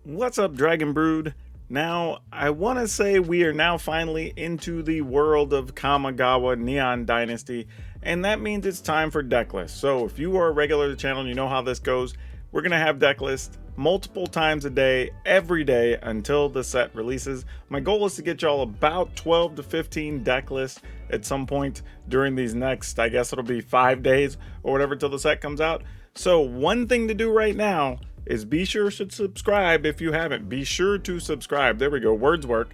What's up, Dragon Brood? Now, I want to say we are now finally into the world of Kamigawa Neon Dynasty, and that means it's time for Decklist. So if you are a regular to the channel and you know how this goes, we're going to have Decklist multiple times a day, every day, until the set releases. My goal is to get y'all about 12 to 15 Decklists at some point during these next, I guess it'll be 5 days or whatever till the set comes out. So one thing to do right now is be sure to subscribe if you haven't. Be sure to subscribe. There we go. Words work.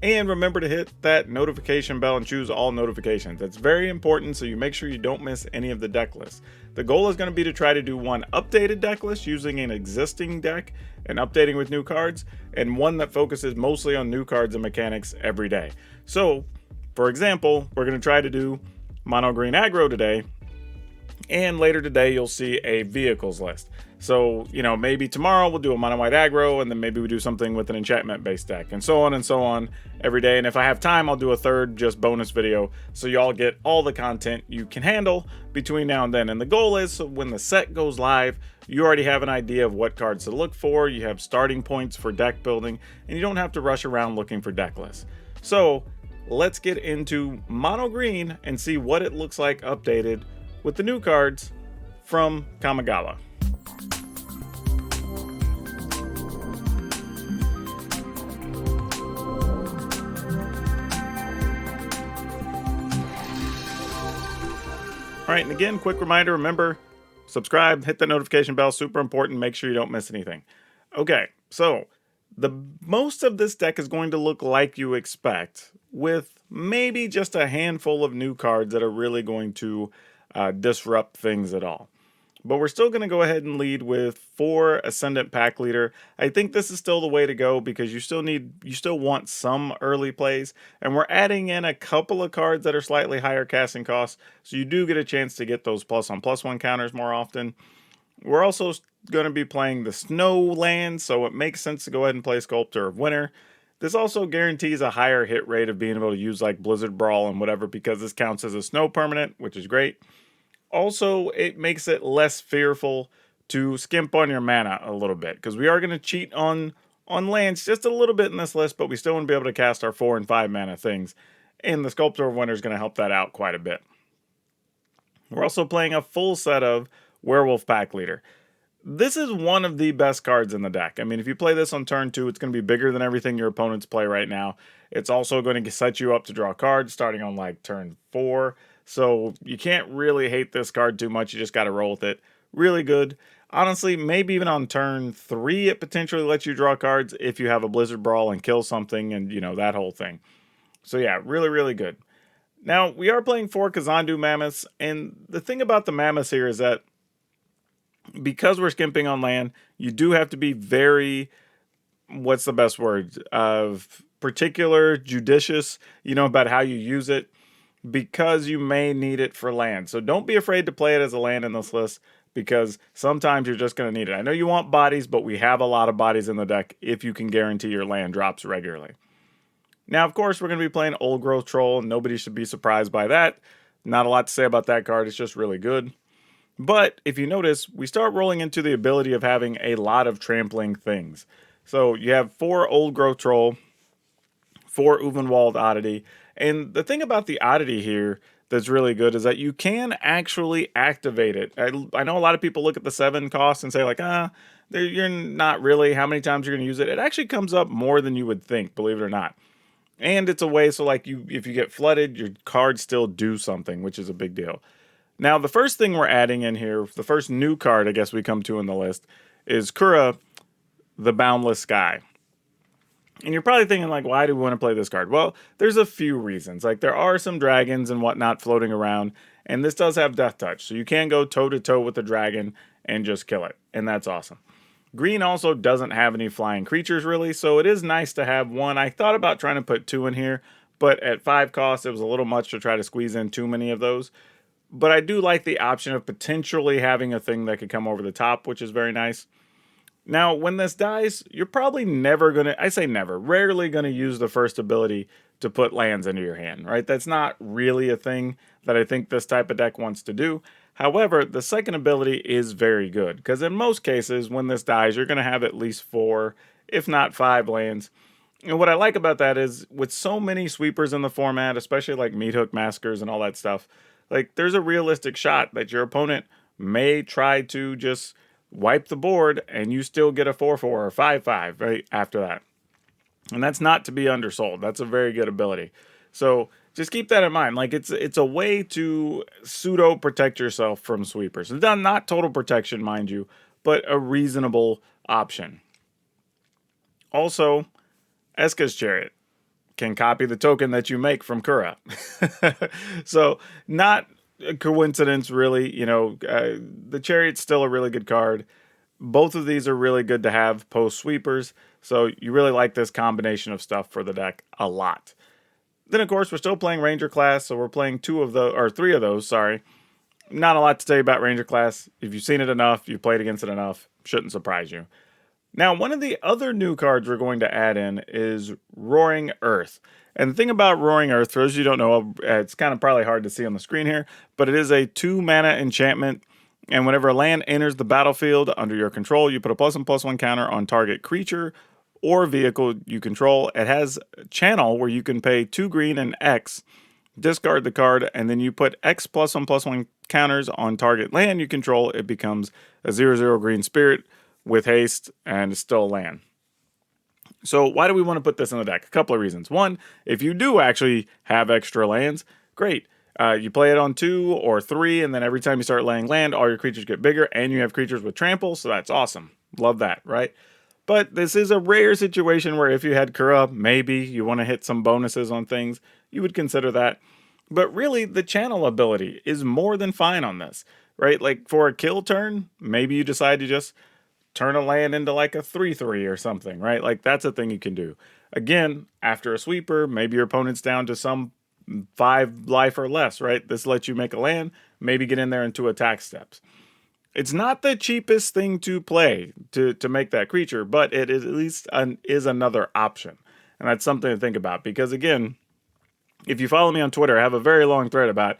And remember to hit that notification bell and choose all notifications. That's very important so you make sure you don't miss any of the deck lists. The goal is going to be to try to do one updated deck list using an existing deck and updating with new cards, and one that focuses mostly on new cards and mechanics every day. So, for example, we're going to try to do Mono GReen Aggro today, and later today you'll see a vehicles list. So, maybe tomorrow we'll do a mono white aggro, and then maybe we do something with an enchantment based deck, and so on every day. And if I have time, I'll do a third just bonus video so y'all get all the content you can handle between now and then. And the goal is, so when the set goes live, you already have an idea of what cards to look for, you have starting points for deck building, and you don't have to rush around looking for deck lists. So let's get into Mono Green and see what it looks like updated with the new cards from Kamigawa. All right, and again, quick reminder, remember, subscribe, hit the notification bell, super important, make sure you don't miss anything. Okay, so most of this deck is going to look like you expect, with maybe just a handful of new cards that are really going to disrupt things at all. But we're still going to go ahead and lead with 4 Ascendant Pack Leader. I think this is still the way to go because you still want some early plays, and we're adding in a couple of cards that are slightly higher casting costs, so you do get a chance to get those +1/+1 counters more often. We're also going to be playing the Snow land, so it makes sense to go ahead and play Sculptor of Winter. This also guarantees a higher hit rate of being able to use like Blizzard Brawl and whatever, because this counts as a snow permanent, which is great. Also, it makes it less fearful to skimp on your mana a little bit, because we are going to cheat on lands just a little bit in this list, but we still want to be able to cast our 4 and 5 mana things, and the Sculptor of Winter is going to help that out quite a bit. We're also playing a full set of Werewolf Pack Leader. This is one of the best cards in the deck. I mean, if you play this on turn 2, it's going to be bigger than everything your opponents play right now. It's also going to set you up to draw cards starting on like turn 4. So you can't really hate this card too much. You just got to roll with it. Really good. Honestly, maybe even on turn 3, it potentially lets you draw cards if you have a Blizzard Brawl and kill something and, that whole thing. So yeah, really, really good. Now, we are playing 4 Kazandu Mammoths, and the thing about the Mammoths here is that because we're skimping on land, you do have to be very, what's the best word, particular, judicious, about how you use it, because you may need it for land. So don't be afraid to play it as a land in this list, because sometimes you're just going to need it. I know you want bodies, but we have a lot of bodies in the deck if you can guarantee your land drops regularly. Now, of course, we're going to be playing Old Growth Troll. Nobody should be surprised by that. Not a lot to say about that card. It's just really good. But if you notice, we start rolling into the ability of having a lot of trampling things. So you have 4 Old Growth Troll, 4 Uvenwald Oddity. And the thing about the Oddity here that's really good is that you can actually activate it. I know a lot of people look at the 7 cost and say like, you're not really, how many times you're going to use it. It actually comes up more than you would think, believe it or not. And it's a way so like if you get flooded, your cards still do something, which is a big deal. Now, the first thing we're adding in here, the first new card I guess we come to in the list, is Kura, the Boundless Sky. And you're probably thinking, like, why do we want to play this card? Well, there's a few reasons. Like, there are some dragons and whatnot floating around, and this does have Death Touch. So you can go toe-to-toe with the dragon and just kill it, and that's awesome. Green also doesn't have any flying creatures, really, so it is nice to have one. I thought about trying to put 2 in here, but at 5 costs, it was a little much to try to squeeze in too many of those. But I do like the option of potentially having a thing that could come over the top, which is very nice. Now, when this dies, you're probably never going to, I say never, rarely going to use the first ability to put lands into your hand, right? That's not really a thing that I think this type of deck wants to do. However, the second ability is very good, because in most cases, when this dies, you're going to have at least 4, if not 5 lands. And what I like about that is with so many sweepers in the format, especially like Meat Hook Massacres and all that stuff, like there's a realistic shot that your opponent may try to just wipe the board and you still get a 4/4 or 5/5 right after that. And that's not to be undersold. That's a very good ability. So just keep that in mind. Like it's a way to pseudo protect yourself from sweepers. It's not total protection, mind you, but a reasonable option. Also, Eska's Chariot can copy the token that you make from Kura. So not a coincidence, really. The Chariot's still a really good card. Both of these are really good to have post sweepers, so you really like this combination of stuff for the deck a lot. Then, of course, we're still playing Ranger class, so we're playing 3 of those, sorry. Not a lot to tell you about Ranger class. If you've seen it enough, you've played against it enough, shouldn't surprise you. Now, one of the other new cards we're going to add in is Roaring Earth. And the thing about Roaring Earth, for those of you who don't know, it's kind of probably hard to see on the screen here, but it is a 2-mana enchantment. And whenever a land enters the battlefield under your control, you put a +1/+1 counter on target creature or vehicle you control. It has a channel where you can pay 2 green and X, discard the card, and then you put X +1/+1 counters on target land you control. It becomes a 0/0 green spirit with haste and is still a land. So why do we want to put this in the deck? A couple of reasons. One, if you do actually have extra lands, great. You play it on 2 or 3, and then every time you start laying land, all your creatures get bigger, and you have creatures with trample, so that's awesome. Love that, right? But this is a rare situation where if you had Kura, maybe you want to hit some bonuses on things, you would consider that. But really, the channel ability is more than fine on this, right? Like for a kill turn, maybe you decide to just turn a land into like a 3/3 or something, right? Like that's a thing you can do. Again, after a sweeper, maybe your opponent's down to some 5 life or less, right? This lets you make a land, maybe get in there in 2 attack steps. It's not the cheapest thing to play to make that creature, but it is at least is another option. And that's something to think about because, again, if you follow me on Twitter, I have a very long thread about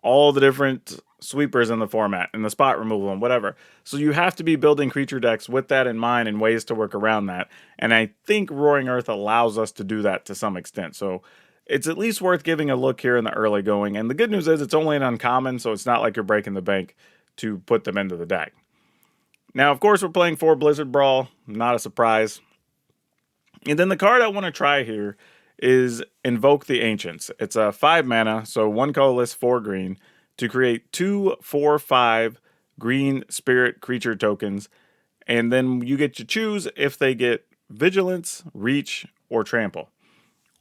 all the different sweepers in the format and the spot removal and whatever. So you have to be building creature decks with that in mind and ways to work around that. And I think Roaring Earth allows us to do that to some extent. So it's at least worth giving a look here in the early going. And the good news is it's only an uncommon, so it's not like you're breaking the bank to put them into the deck. Now, of course, we're playing 4 Blizzard Brawl. Not a surprise. And then the card I want to try here is Invoke the Ancients. It's a 5 mana, so 1 colorless, 4 green, to create 2 4/5 green spirit creature tokens. And then you get to choose if they get Vigilance, Reach, or Trample.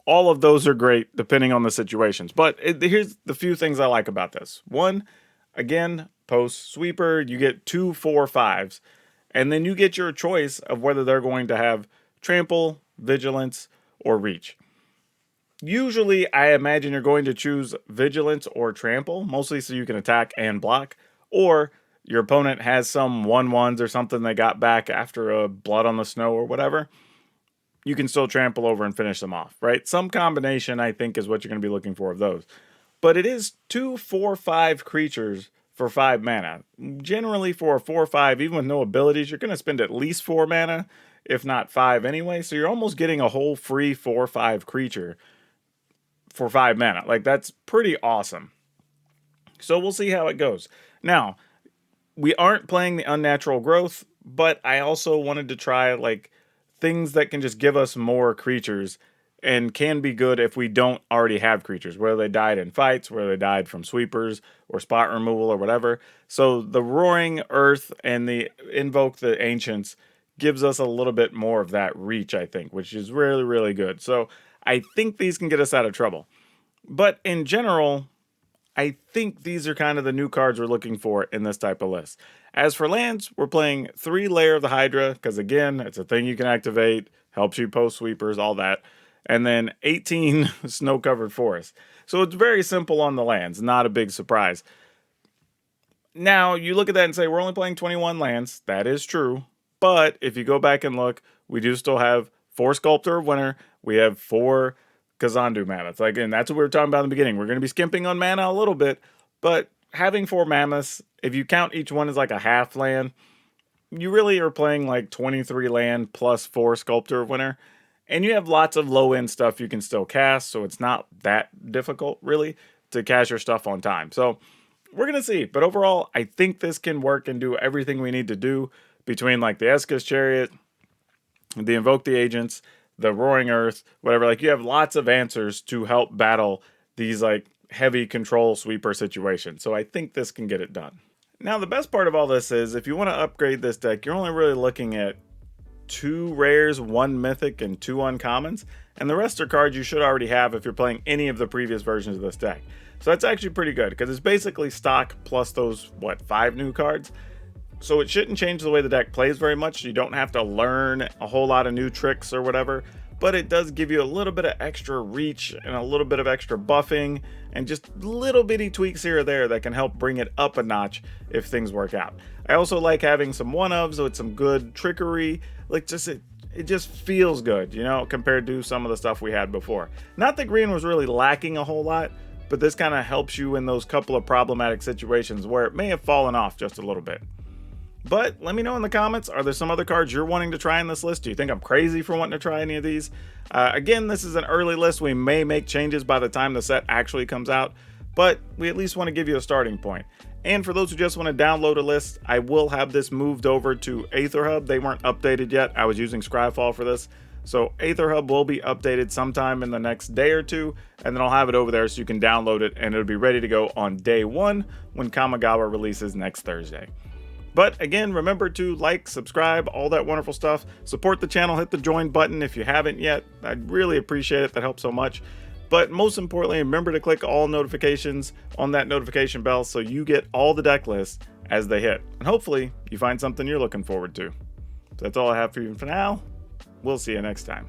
All of those are great depending on the situations. But here's the few things I like about this. One, again, post sweeper, you get 2 4/5s, and then you get your choice of whether they're going to have Trample, Vigilance, or Reach. Usually, I imagine you're going to choose Vigilance or Trample, mostly so you can attack and block, or your opponent has some 1/1s or something they got back after a Blood on the Snow or whatever. You can still trample over and finish them off, right? Some combination, I think, is what you're going to be looking for of those. But it is 2 4/5 creatures for 5 mana. Generally, for a 4/5, even with no abilities, you're going to spend at least 4 mana, if not 5 anyway. So you're almost getting a whole free 4/5 creature for 5 mana. Like, that's pretty awesome. So we'll see how it goes. Now, we aren't playing the Unnatural Growth, but I also wanted to try, like, things that can just give us more creatures and can be good if we don't already have creatures, whether they died in fights, whether they died from sweepers or spot removal or whatever. So the Roaring Earth and the Invoke the Ancients gives us a little bit more of that reach, I think, which is really, really good. So I think these can get us out of trouble. But in general, I think these are kind of the new cards we're looking for in this type of list. As for lands, we're playing 3 Lair of the Hydra, because again, it's a thing you can activate, helps you post sweepers, all that. And then 18 Snow-Covered Forests. So it's very simple on the lands, not a big surprise. Now, you look at that and say, we're only playing 21 lands. That is true. But if you go back and look, we do still have 4 Sculptor of Winter. We have 4 Kazandu Mammoths. Like, and that's what we were talking about in the beginning. We're going to be skimping on mana a little bit, but having 4 Mammoths, if you count each one as like a half land, you really are playing like 23 land plus 4 Sculptor of Winter, and you have lots of low-end stuff you can still cast, so it's not that difficult, really, to cast your stuff on time. So we're going to see, but overall, I think this can work and do everything we need to do between like the Esca's Chariot, the Invoke the Agents, the Roaring Earth, whatever. Like, you have lots of answers to help battle these like heavy control sweeper situations. So I think this can get it done. Now, the best part of all this is if you want to upgrade this deck, you're only really looking at 2 rares, 1 mythic, and 2 uncommons, and the rest are cards you should already have if you're playing any of the previous versions of this deck. So that's actually pretty good, because it's basically stock plus those, 5 new cards. So it shouldn't change the way the deck plays very much. You don't have to learn a whole lot of new tricks or whatever, but it does give you a little bit of extra reach and a little bit of extra buffing and just little bitty tweaks here or there that can help bring it up a notch if things work out. I also like having some one-ofs with some good trickery. Like, it just feels good, you know, compared to some of the stuff we had before. Not that green was really lacking a whole lot, but this kind of helps you in those couple of problematic situations where it may have fallen off just a little bit. But let me know in the comments, are there some other cards you're wanting to try in this list? Do you think I'm crazy for wanting to try any of these? Again, this is an early list. We may make changes by the time the set actually comes out, but we at least want to give you a starting point. And for those who just want to download a list, I will have this moved over to Aetherhub. They weren't updated yet. I was using Scryfall for this. So Aetherhub will be updated sometime in the next day or two, and then I'll have it over there so you can download it, and it'll be ready to go on day 1 when Kamigawa releases next Thursday. But again, remember to like, subscribe, all that wonderful stuff. Support the channel, hit the join button if you haven't yet. I'd really appreciate it. That helps so much. But most importantly, remember to click all notifications on that notification bell so you get all the deck lists as they hit. And hopefully you find something you're looking forward to. So that's all I have for you for now. We'll see you next time.